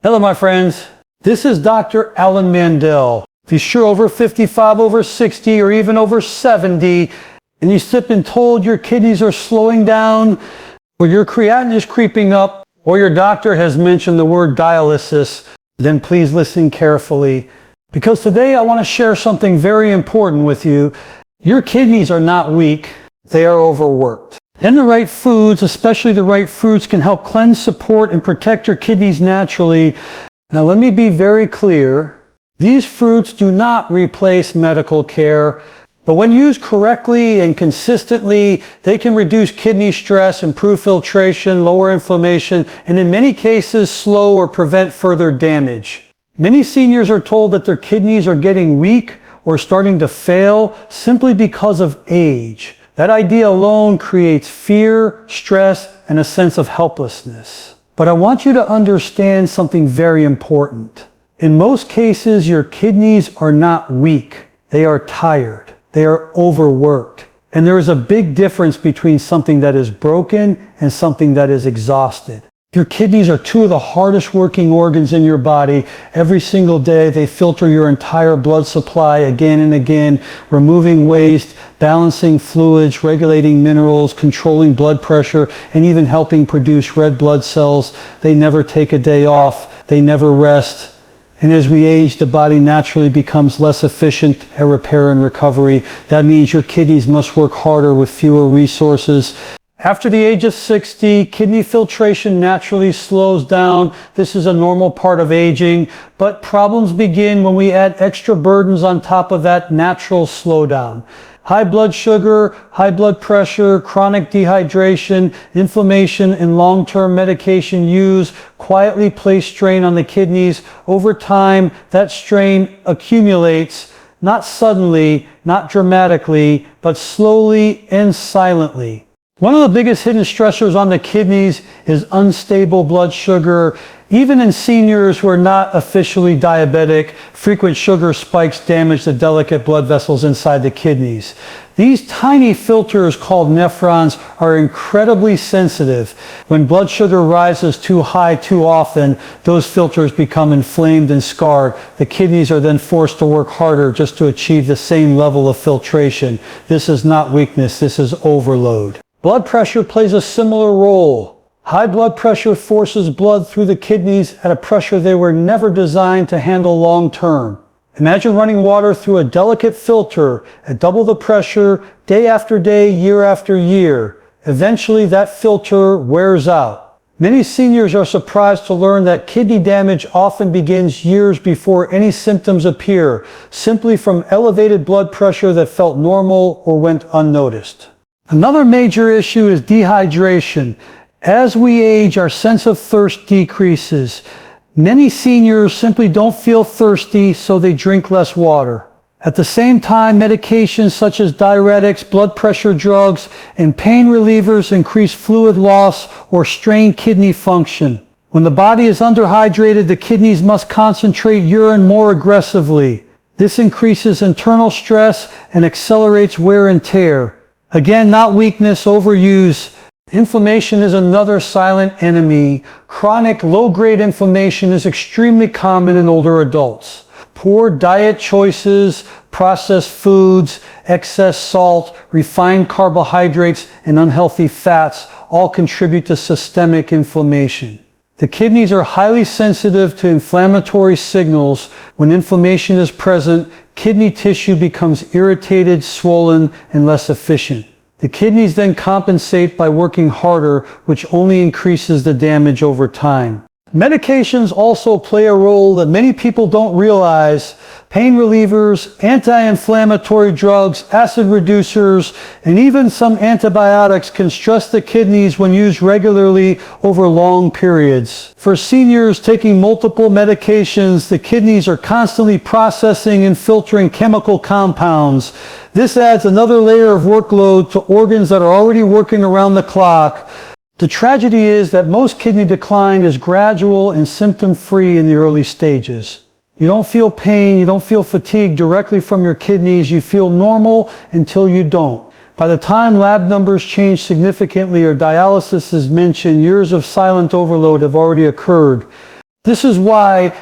Hello, my friends. This is Dr. Alan Mandell. If you're over 55, over 60, or even over 70, and you've been told your kidneys are slowing down, or your creatinine is creeping up, or your doctor has mentioned the word dialysis, then please listen carefully. Because today I want to share something very important with you. Your kidneys are not weak, they are overworked. And the right foods, especially the right fruits, can help cleanse, support, and protect your kidneys naturally. Now let me be very clear. These fruits do not replace medical care, but when used correctly and consistently, they can reduce kidney stress, improve filtration, lower inflammation, and in many cases slow or prevent further damage. Many seniors are told that their kidneys are getting weak or starting to fail simply because of age. That idea alone creates fear, stress, and a sense of helplessness. But I want you to understand something very important. In most cases, your kidneys are not weak. They are tired. They are overworked. And there is a big difference between something that is broken and something that is exhausted. Your kidneys are two of the hardest working organs in your body. Every single day, they filter your entire blood supply again and again, removing waste, balancing fluids, regulating minerals, controlling blood pressure, and even helping produce red blood cells. They never take a day off. They never rest. And as we age, the body naturally becomes less efficient at repair and recovery. That means your kidneys must work harder with fewer resources. After the age of 60, kidney filtration naturally slows down. This is a normal part of aging, but problems begin when we add extra burdens on top of that natural slowdown. High blood sugar, high blood pressure, chronic dehydration, inflammation, and long-term medication use quietly place strain on the kidneys. Over time, that strain accumulates, not suddenly, not dramatically, but slowly and silently. One of the biggest hidden stressors on the kidneys is unstable blood sugar. Even in seniors who are not officially diabetic, frequent sugar spikes damage the delicate blood vessels inside the kidneys. These tiny filters called nephrons are incredibly sensitive. When blood sugar rises too high too often, those filters become inflamed and scarred. The kidneys are then forced to work harder just to achieve the same level of filtration. This is not weakness, this is overload. Blood pressure plays a similar role. High blood pressure forces blood through the kidneys at a pressure they were never designed to handle long term. Imagine running water through a delicate filter at double the pressure day after day, year after year. Eventually that filter wears out. Many seniors are surprised to learn that kidney damage often begins years before any symptoms appear, simply from elevated blood pressure that felt normal or went unnoticed. Another major issue is dehydration. As we age, our sense of thirst decreases. Many seniors simply don't feel thirsty, so they drink less water. At the same time, medications such as diuretics, blood pressure drugs, and pain relievers increase fluid loss or strain kidney function. When the body is underhydrated, the kidneys must concentrate urine more aggressively. This increases internal stress and accelerates wear and tear. Again, not weakness, overuse. Inflammation is another silent enemy. Chronic low-grade inflammation is extremely common in older adults. Poor diet choices, processed foods, excess salt, refined carbohydrates, and unhealthy fats all contribute to systemic inflammation. The kidneys are highly sensitive to inflammatory signals. When inflammation is present, kidney tissue becomes irritated, swollen, and less efficient. The kidneys then compensate by working harder, which only increases the damage over time. Medications also play a role that many people don't realize. Pain relievers, anti-inflammatory drugs, acid reducers, and even some antibiotics can stress the kidneys when used regularly over long periods. For seniors taking multiple medications, the kidneys are constantly processing and filtering chemical compounds. This adds another layer of workload to organs that are already working around the clock. The tragedy is that most kidney decline is gradual and symptom-free in the early stages. You don't feel pain, you don't feel fatigue directly from your kidneys, you feel normal until you don't. By the time lab numbers change significantly or dialysis is mentioned, years of silent overload have already occurred. This is why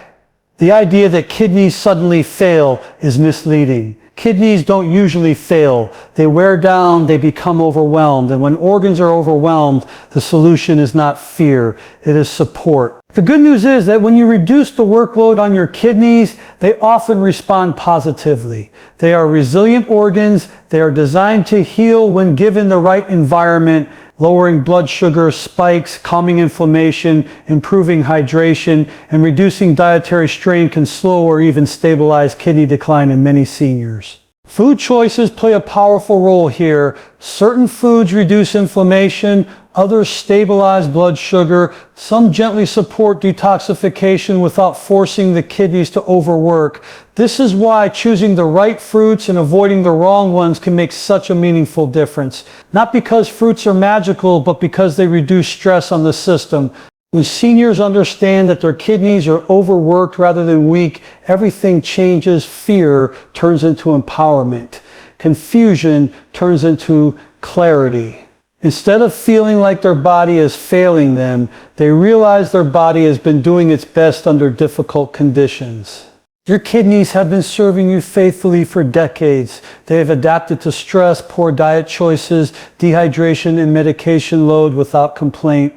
the idea that kidneys suddenly fail is misleading. Kidneys don't usually fail. They wear down, they become overwhelmed. And when organs are overwhelmed, the solution is not fear, it is support. The good news is that when you reduce the workload on your kidneys, they often respond positively. They are resilient organs. They are designed to heal when given the right environment, lowering blood sugar spikes, calming inflammation, improving hydration, and reducing dietary strain can slow or even stabilize kidney decline in many seniors. Food choices play a powerful role here. Certain foods reduce inflammation, others stabilize blood sugar, some gently support detoxification without forcing the kidneys to overwork. This is why choosing the right fruits and avoiding the wrong ones can make such a meaningful difference. Not because fruits are magical, but because they reduce stress on the system. When seniors understand that their kidneys are overworked rather than weak, everything changes. Fear turns into empowerment. Confusion turns into clarity. Instead of feeling like their body is failing them, they realize their body has been doing its best under difficult conditions. Your kidneys have been serving you faithfully for decades. They have adapted to stress, poor diet choices, dehydration, and medication load without complaint.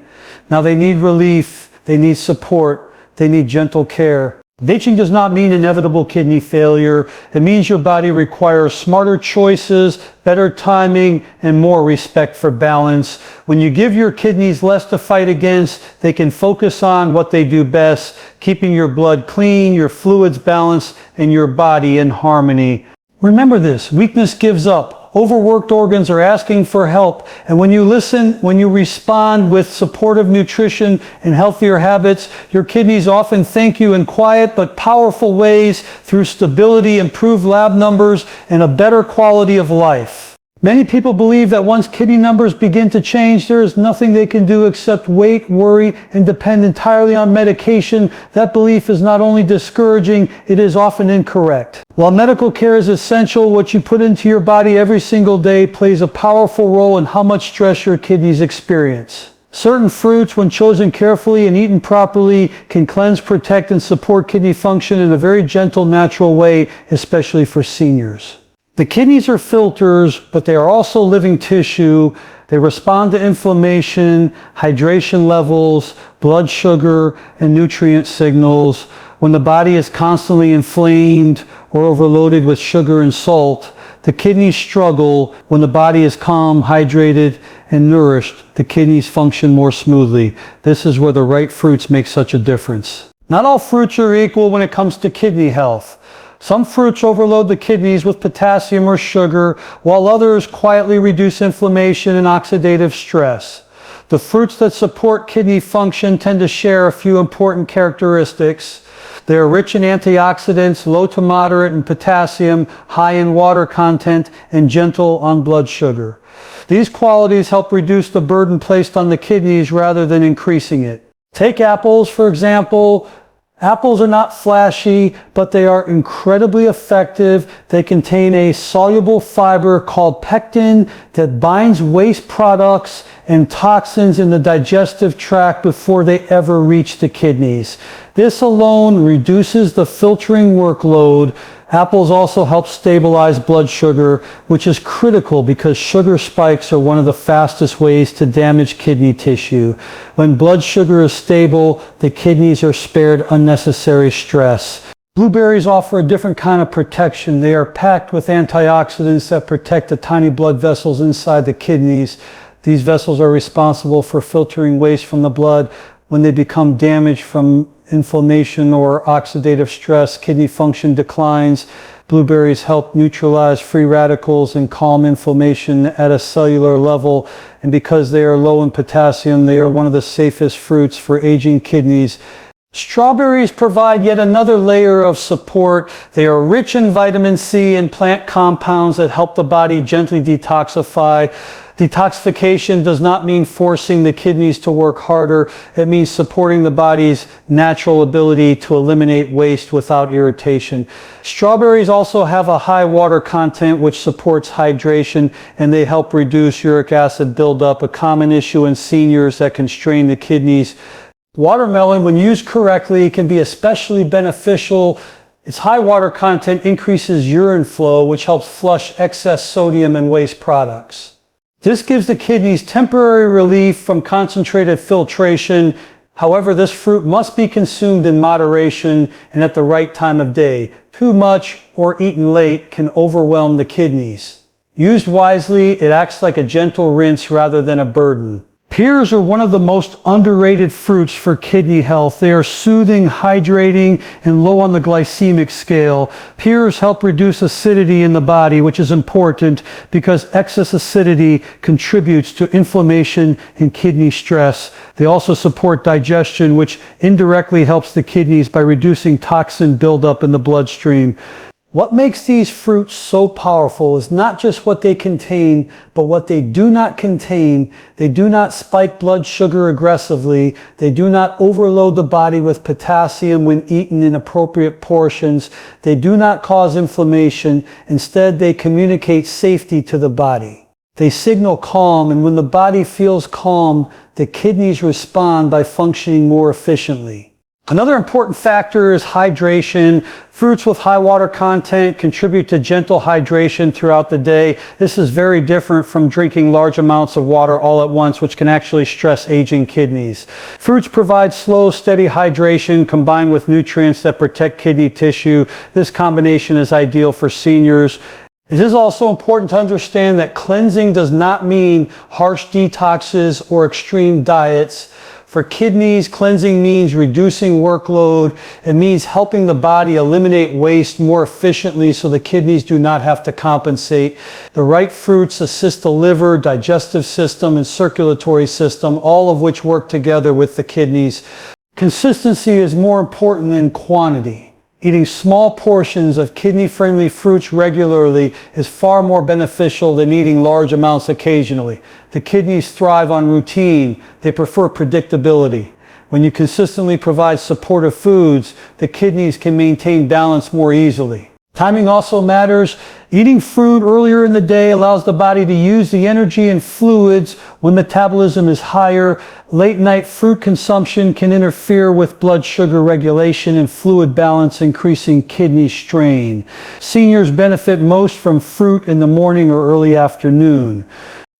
Now they need relief, they need support, they need gentle care. Ditching does not mean inevitable kidney failure. It means your body requires smarter choices, better timing, and more respect for balance. When you give your kidneys less to fight against, they can focus on what they do best, keeping your blood clean, your fluids balanced, and your body in harmony. Remember this, weakness gives up. Overworked organs are asking for help, and when you listen, when you respond with supportive nutrition and healthier habits, your kidneys often thank you in quiet but powerful ways through stability, improved lab numbers, and a better quality of life. Many people believe that once kidney numbers begin to change, there is nothing they can do except wait, worry, and depend entirely on medication. That belief is not only discouraging, it is often incorrect. While medical care is essential, what you put into your body every single day plays a powerful role in how much stress your kidneys experience. Certain fruits, when chosen carefully and eaten properly, can cleanse, protect, and support kidney function in a very gentle, natural way, especially for seniors. The kidneys are filters, but they are also living tissue. They respond to inflammation, hydration levels, blood sugar, and nutrient signals. When the body is constantly inflamed or overloaded with sugar and salt, the kidneys struggle. When the body is calm, hydrated, and nourished, the kidneys function more smoothly. This is where the right fruits make such a difference. Not all fruits are equal when it comes to kidney health. Some fruits overload the kidneys with potassium or sugar, while others quietly reduce inflammation and oxidative stress. The fruits that support kidney function tend to share a few important characteristics. They are rich in antioxidants, low to moderate in potassium, high in water content, and gentle on blood sugar. These qualities help reduce the burden placed on the kidneys rather than increasing it. Take apples, for example. Apples are not flashy, but they are incredibly effective. They contain a soluble fiber called pectin that binds waste products and toxins in the digestive tract before they ever reach the kidneys. This alone reduces the filtering workload. Apples also help stabilize blood sugar, which is critical because sugar spikes are one of the fastest ways to damage kidney tissue. When blood sugar is stable, the kidneys are spared unnecessary stress. Blueberries offer a different kind of protection. They are packed with antioxidants that protect the tiny blood vessels inside the kidneys. These vessels are responsible for filtering waste from the blood. When they become damaged from inflammation or oxidative stress, kidney function declines. Blueberries help neutralize free radicals and calm inflammation at a cellular level. And because they are low in potassium, they are one of the safest fruits for aging kidneys. Strawberries provide yet another layer of support. They are rich in vitamin C and plant compounds that help the body gently detoxify. Detoxification does not mean forcing the kidneys to work harder. It means supporting the body's natural ability to eliminate waste without irritation. Strawberries also have a high water content which supports hydration, and they help reduce uric acid buildup, a common issue in seniors that can strain the kidneys. Watermelon, when used correctly, can be especially beneficial. Its high water content increases urine flow, which helps flush excess sodium and waste products. This gives the kidneys temporary relief from concentrated filtration. However, this fruit must be consumed in moderation and at the right time of day. Too much or eaten late can overwhelm the kidneys. Used wisely, it acts like a gentle rinse rather than a burden. Pears are one of the most underrated fruits for kidney health. They are soothing, hydrating, and low on the glycemic scale. Pears help reduce acidity in the body, which is important because excess acidity contributes to inflammation and kidney stress. They also support digestion, which indirectly helps the kidneys by reducing toxin buildup in the bloodstream. What makes these fruits so powerful is not just what they contain, but what they do not contain. They do not spike blood sugar aggressively. They do not overload the body with potassium when eaten in appropriate portions. They do not cause inflammation. Instead, they communicate safety to the body. They signal calm, and when the body feels calm, the kidneys respond by functioning more efficiently. Another important factor is hydration. Fruits with high water content contribute to gentle hydration throughout the day. This is very different from drinking large amounts of water all at once, which can actually stress aging kidneys. Fruits provide slow, steady hydration combined with nutrients that protect kidney tissue. This combination is ideal for seniors. It is also important to understand that cleansing does not mean harsh detoxes or extreme diets. For kidneys, cleansing means reducing workload. It means helping the body eliminate waste more efficiently so the kidneys do not have to compensate. The right fruits assist the liver, digestive system, and circulatory system, all of which work together with the kidneys. Consistency is more important than quantity. Eating small portions of kidney-friendly fruits regularly is far more beneficial than eating large amounts occasionally. The kidneys thrive on routine. They prefer predictability. When you consistently provide supportive foods, the kidneys can maintain balance more easily. Timing also matters. Eating fruit earlier in the day allows the body to use the energy and fluids when metabolism is higher. Late night fruit consumption can interfere with blood sugar regulation and fluid balance, increasing kidney strain. Seniors benefit most from fruit in the morning or early afternoon.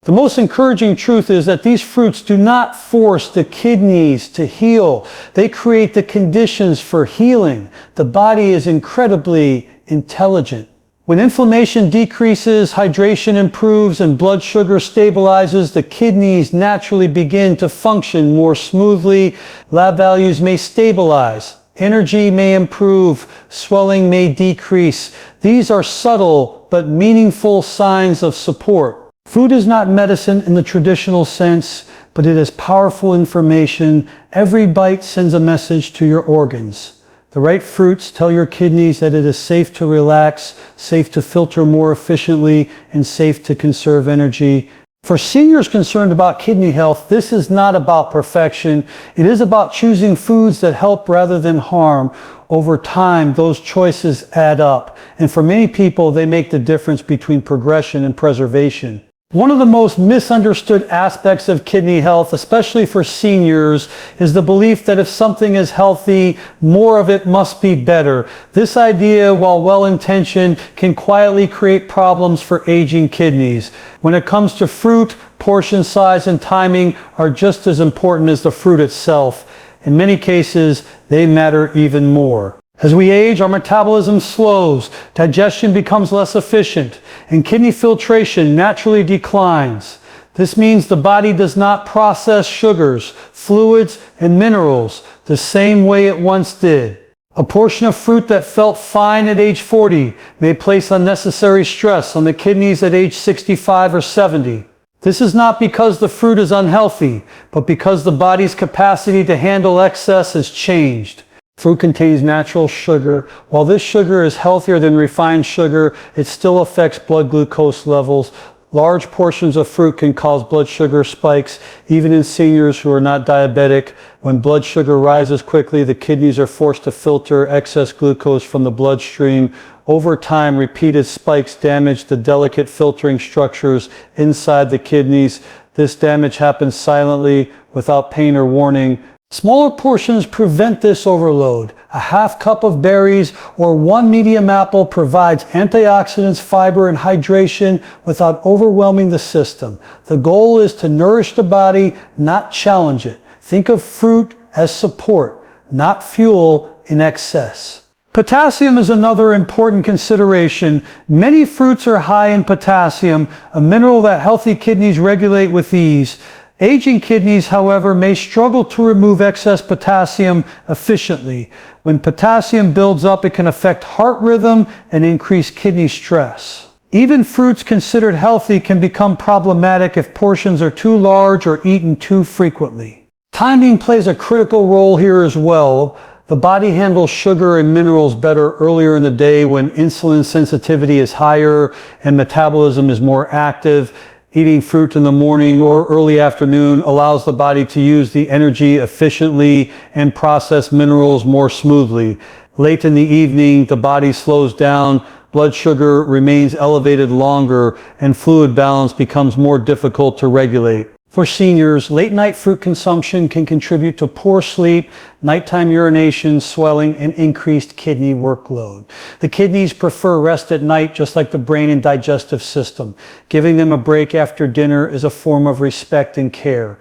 The most encouraging truth is that these fruits do not force the kidneys to heal. They create the conditions for healing. The body is incredibly intelligent. When inflammation decreases, hydration improves, and blood sugar stabilizes, the kidneys naturally begin to function more smoothly. Lab values may stabilize. Energy may improve. Swelling may decrease. These are subtle but meaningful signs of support. Food is not medicine in the traditional sense, but it is powerful information. Every bite sends a message to your organs. The right fruits tell your kidneys that it is safe to relax, safe to filter more efficiently, and safe to conserve energy. For seniors concerned about kidney health, this is not about perfection. It is about choosing foods that help rather than harm. Over time, those choices add up. And for many people, they make the difference between progression and preservation. One of the most misunderstood aspects of kidney health, especially for seniors, is the belief that if something is healthy, more of it must be better. This idea, while well-intentioned, can quietly create problems for aging kidneys. When it comes to fruit, portion size and timing are just as important as the fruit itself. In many cases, they matter even more. As we age, our metabolism slows, digestion becomes less efficient, and kidney filtration naturally declines. This means the body does not process sugars, fluids, and minerals the same way it once did. A portion of fruit that felt fine at age 40 may place unnecessary stress on the kidneys at age 65 or 70. This is not because the fruit is unhealthy, but because the body's capacity to handle excess has changed. Fruit contains natural sugar. While this sugar is healthier than refined sugar, it still affects blood glucose levels. Large portions of fruit can cause blood sugar spikes, even in seniors who are not diabetic. When blood sugar rises quickly, the kidneys are forced to filter excess glucose from the bloodstream. Over time, repeated spikes damage the delicate filtering structures inside the kidneys. This damage happens silently, without pain or warning. Smaller portions prevent this overload. A half cup of berries or one medium apple provides antioxidants, fiber, and hydration without overwhelming the system. The goal is to nourish the body, not challenge it. Think of fruit as support, not fuel in excess. Potassium is another important consideration. Many fruits are high in potassium, a mineral that healthy kidneys regulate with ease. Aging kidneys, however, may struggle to remove excess potassium efficiently. When potassium builds up, it can affect heart rhythm and increase kidney stress. Even fruits considered healthy can become problematic if portions are too large or eaten too frequently. Timing plays a critical role here as well. The body handles sugar and minerals better earlier in the day when insulin sensitivity is higher and metabolism is more active. Eating fruit in the morning or early afternoon allows the body to use the energy efficiently and process minerals more smoothly. Late in the evening, the body slows down, blood sugar remains elevated longer, and fluid balance becomes more difficult to regulate. For seniors, late-night fruit consumption can contribute to poor sleep, nighttime urination, swelling, and increased kidney workload. The kidneys prefer rest at night, just like the brain and digestive system. Giving them a break after dinner is a form of respect and care.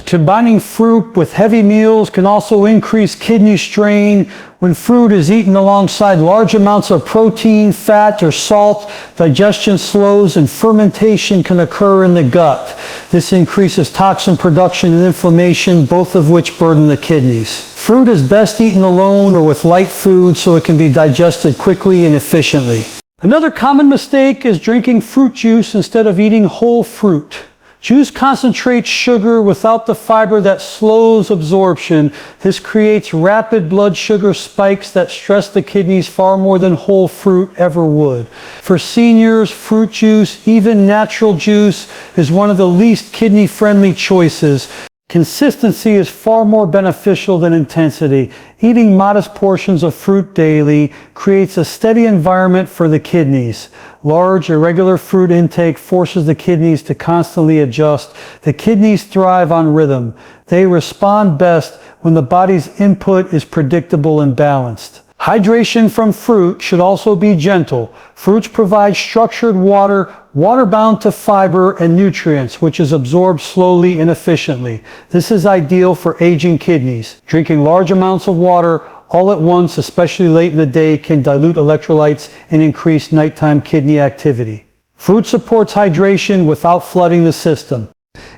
Combining fruit with heavy meals can also increase kidney strain. When fruit is eaten alongside large amounts of protein, fat, or salt, digestion slows and fermentation can occur in the gut. This increases toxin production and inflammation, both of which burden the kidneys. Fruit is best eaten alone or with light food so it can be digested quickly and efficiently. Another common mistake is drinking fruit juice instead of eating whole fruit. Juice concentrates sugar without the fiber that slows absorption. This creates rapid blood sugar spikes that stress the kidneys far more than whole fruit ever would. For seniors, fruit juice, even natural juice, is one of the least kidney-friendly choices. Consistency is far more beneficial than intensity. Eating modest portions of fruit daily creates a steady environment for the kidneys. Large, irregular fruit intake forces the kidneys to constantly adjust. The kidneys thrive on rhythm. They respond best when the body's input is predictable and balanced. Hydration from fruit should also be gentle. Fruits provide structured water bound to fiber and nutrients, which is absorbed slowly and efficiently. This is ideal for aging kidneys. Drinking large amounts of water all at once, especially late in the day, can dilute electrolytes and increase nighttime kidney activity. Fruit supports hydration without flooding the system.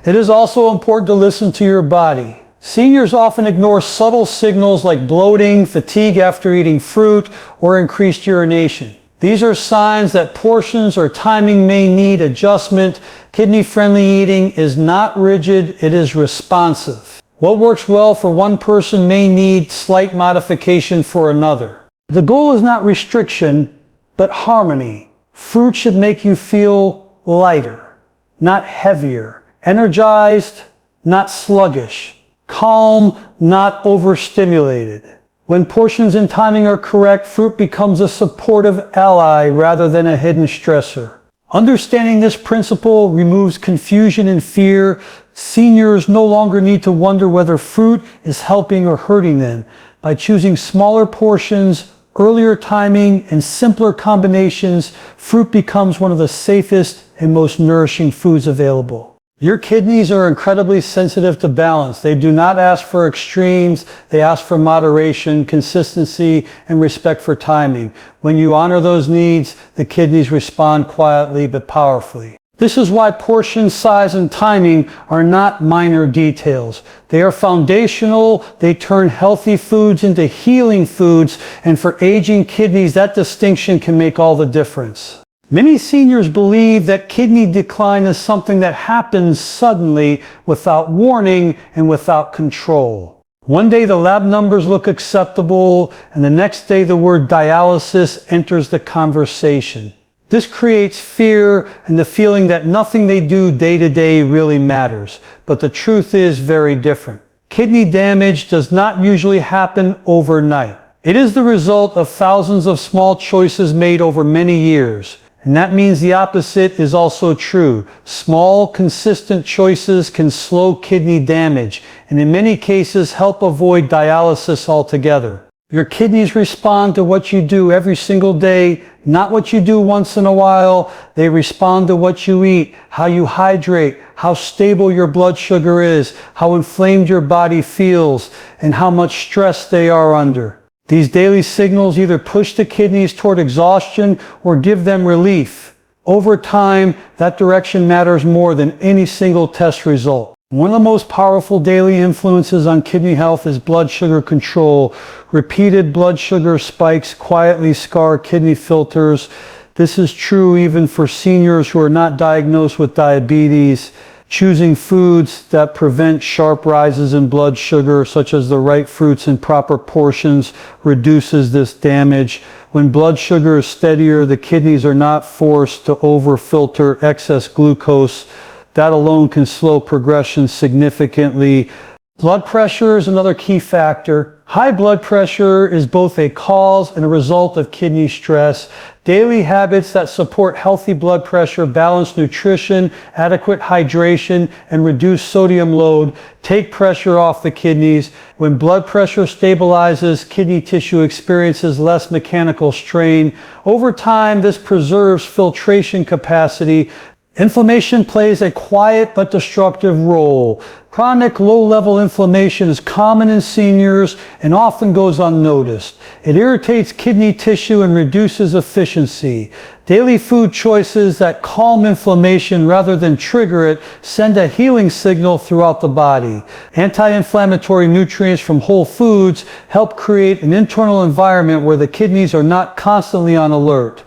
It is also important to listen to your body. Seniors often ignore subtle signals like bloating, fatigue after eating fruit, or increased urination. These are signs that portions or timing may need adjustment. Kidney-friendly eating is not rigid, it is responsive. What works well for one person may need slight modification for another. The goal is not restriction, but harmony. Fruit should make you feel lighter, not heavier. Energized, not sluggish. Calm, not overstimulated. When portions and timing are correct, fruit becomes a supportive ally rather than a hidden stressor. Understanding this principle removes confusion and fear. Seniors no longer need to wonder whether fruit is helping or hurting them. By choosing smaller portions, earlier timing, and simpler combinations, fruit becomes one of the safest and most nourishing foods available. Your kidneys are incredibly sensitive to balance. They do not ask for extremes. They ask for moderation, consistency, and respect for timing. When you honor those needs, the kidneys respond quietly but powerfully. This is why portion size and timing are not minor details. They are foundational. They turn healthy foods into healing foods. And for aging kidneys, that distinction can make all the difference. Many seniors believe that kidney decline is something that happens suddenly, without warning and without control. One day the lab numbers look acceptable, and the next day the word dialysis enters the conversation. This creates fear and the feeling that nothing they do day to day really matters. But the truth is very different. Kidney damage does not usually happen overnight. It is the result of thousands of small choices made over many years. And that means the opposite is also true. Small, consistent choices can slow kidney damage, and in many cases help avoid dialysis altogether. Your kidneys respond to what you do every single day, not what you do once in a while. They respond to what you eat, how you hydrate, how stable your blood sugar is, how inflamed your body feels, and how much stress they are under. These daily signals either push the kidneys toward exhaustion or give them relief. Over time, that direction matters more than any single test result. One of the most powerful daily influences on kidney health is blood sugar control. Repeated blood sugar spikes quietly scar kidney filters. This is true even for seniors who are not diagnosed with diabetes. Choosing foods that prevent sharp rises in blood sugar, such as the right fruits in proper portions, reduces this damage. When blood sugar is steadier, the kidneys are not forced to overfilter excess glucose. That alone can slow progression significantly. Blood pressure is another key factor. High blood pressure is both a cause and a result of kidney stress. Daily habits that support healthy blood pressure, balanced nutrition, adequate hydration, and reduced sodium load take pressure off the kidneys. When blood pressure stabilizes, kidney tissue experiences less mechanical strain. Over time, this preserves filtration capacity. Inflammation plays a quiet but destructive role. Chronic low-level inflammation is common in seniors and often goes unnoticed. It irritates kidney tissue and reduces efficiency. Daily food choices that calm inflammation rather than trigger it send a healing signal throughout the body. Anti-inflammatory nutrients from whole foods help create an internal environment where the kidneys are not constantly on alert.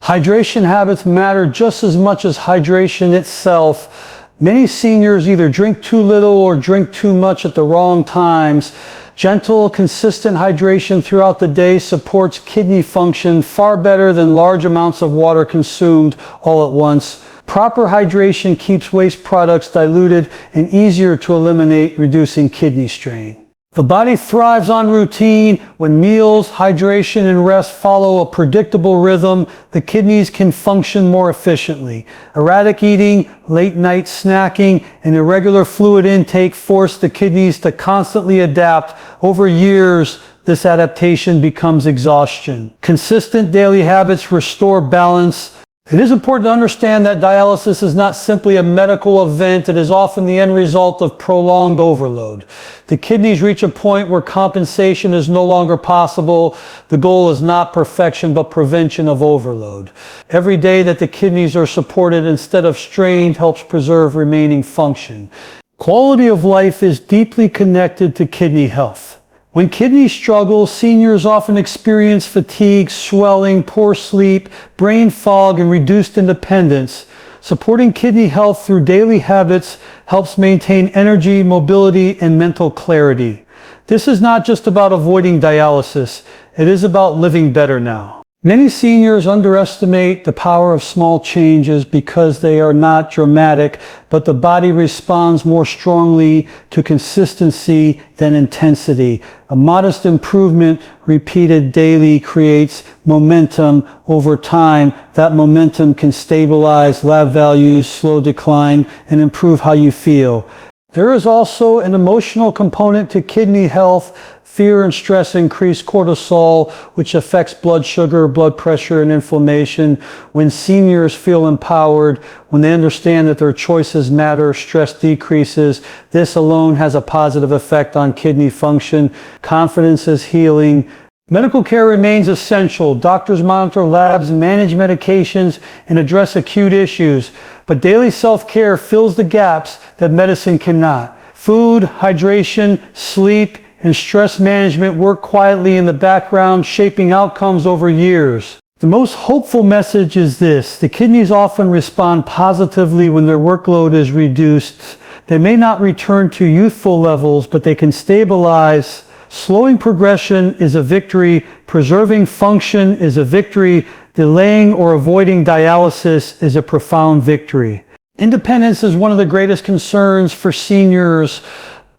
Hydration habits matter just as much as hydration itself. Many seniors either drink too little or drink too much at the wrong times. Gentle, consistent hydration throughout the day supports kidney function far better than large amounts of water consumed all at once. Proper hydration keeps waste products diluted and easier to eliminate, reducing kidney strain. The body thrives on routine. When meals, hydration, and rest follow a predictable rhythm, the kidneys can function more efficiently. Erratic eating, late night snacking, and irregular fluid intake force the kidneys to constantly adapt. Over years, this adaptation becomes exhaustion. Consistent daily habits restore balance. It is important to understand that dialysis is not simply a medical event. It is often the end result of prolonged overload. The kidneys reach a point where compensation is no longer possible. The goal is not perfection, but prevention of overload. Every day that the kidneys are supported instead of strained helps preserve remaining function. Quality of life is deeply connected to kidney health. When kidneys struggle, seniors often experience fatigue, swelling, poor sleep, brain fog, and reduced independence. Supporting kidney health through daily habits helps maintain energy, mobility, and mental clarity. This is not just about avoiding dialysis. It is about living better now. Many seniors underestimate the power of small changes because they are not dramatic, but the body responds more strongly to consistency than intensity. A modest improvement repeated daily creates momentum over time. That momentum can stabilize lab values, slow decline, and improve how you feel. There is also an emotional component to kidney health. Fear and stress increase cortisol, which affects blood sugar, blood pressure, and inflammation. When seniors feel empowered, when they understand that their choices matter, stress decreases. This alone has a positive effect on kidney function. Confidence is healing. Medical care remains essential. Doctors monitor labs, manage medications, and address acute issues. But daily self-care fills the gaps that medicine cannot. Food, hydration, sleep, and stress management work quietly in the background, shaping outcomes over years. The most hopeful message is this: the kidneys often respond positively when their workload is reduced. They may not return to youthful levels, but they can stabilize. Slowing progression is a victory. Preserving function is a victory. Delaying or avoiding dialysis is a profound victory. Independence is one of the greatest concerns for seniors.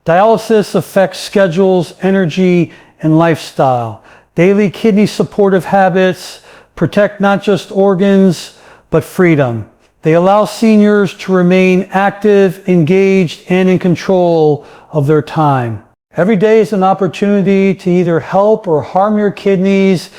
Dialysis affects schedules, energy, and lifestyle. Daily kidney supportive habits protect not just organs, but freedom. They allow seniors to remain active, engaged, and in control of their time. Every day is an opportunity to either help or harm your kidneys.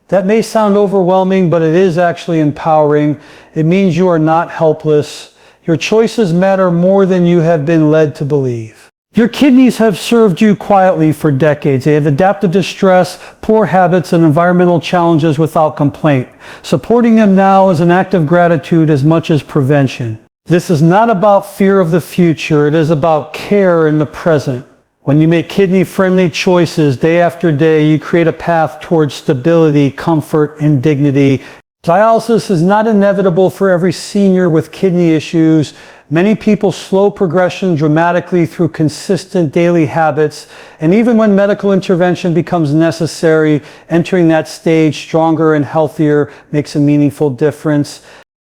That may sound overwhelming, but it is actually empowering. It means you are not helpless. Your choices matter more than you have been led to believe. Your kidneys have served you quietly for decades. They have adapted to stress, poor habits, and environmental challenges without complaint. Supporting them now is an act of gratitude as much as prevention. This is not about fear of the future. It is about care in the present. When you make kidney-friendly choices day after day, you create a path towards stability, comfort, and dignity. Dialysis is not inevitable for every senior with kidney issues. Many people slow progression dramatically through consistent daily habits, and even when medical intervention becomes necessary, entering that stage stronger and healthier makes a meaningful difference.